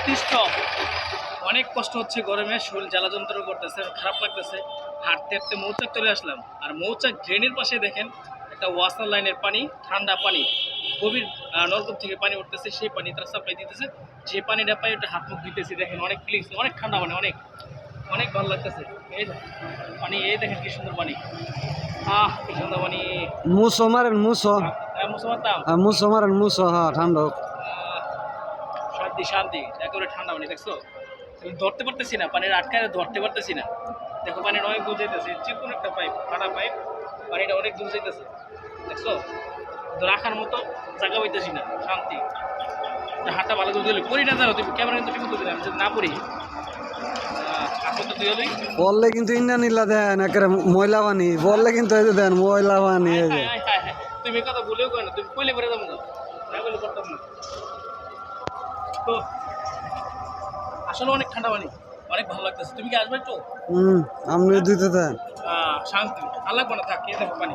অতিষ্ঠ, অনেক কষ্ট হচ্ছে গরমে, শরীর জ্বালা যন্ত্রণা করতেছে, খারাপ লাগতেছে। হাঁটতে হাঁটতে মৌচাক চলে আসলাম, আর মৌচাক ড্রেনের পাশে দেখেন একটা ওয়াসার লাইনের পানি, ঠান্ডা পানি, গভীর নলকূপ থেকে পানি উঠতেছে, সেই পানি তারা সাপ্লাই দিতেছে। যে পানিটা পাই ওটা হাত মুখ দিতেছি, দেখেন অনেক ক্লিন, অনেক ঠান্ডা পানি, অনেক অনেক ভালো লাগতেছে। এই পানি, এই দেখেন কি সুন্দর পানি, কি সুন্দর পানি। মুসো মারেন মুসো, মুসো মারতাম, মুসো মারেন মুসো, হ্যাঁ ঠান্ডা। শান্তি শান্তি, একেবারে ঠান্ডা পানি। দেখছো তুমি ধরতে পারতেছি না, পানির আটকায় ধরতে পারতেছি না। দেখো পানির অনেক দূর যাইতেছে, যে কোনো একটা পাইপ, ফাটা পাইপ, পানিটা অনেক দূর যাইতেছে। দেখছো তো রাখার মতো জায়গা পাইতেছি না, শান্তি। হাতটা ভালো করে দিলে পড়ি না, জানো তুমি ক্যামেরা কিন্তু ঠিক মতো দিলাম, যদি না পড়ি আসল তো তুই হলেই বললে কিন্তু ইন্না নিলা দেন একেবারে ময়লা পানি, বললে কিন্তু এই যে দেন ময়লা পানি। এই যে তুমি কথা বলেও করে না, তুমি কইলে করে যাবো না, বলে করতাম না। তো আসলে অনেক ঠান্ডা পানি, অনেক ভালো লাগতেছে। তুমি কি আসবে একটু? আপনি দিতে দেন। শান্তি, আর লাগবো না, থাক, খেয়ে দেখো পানি।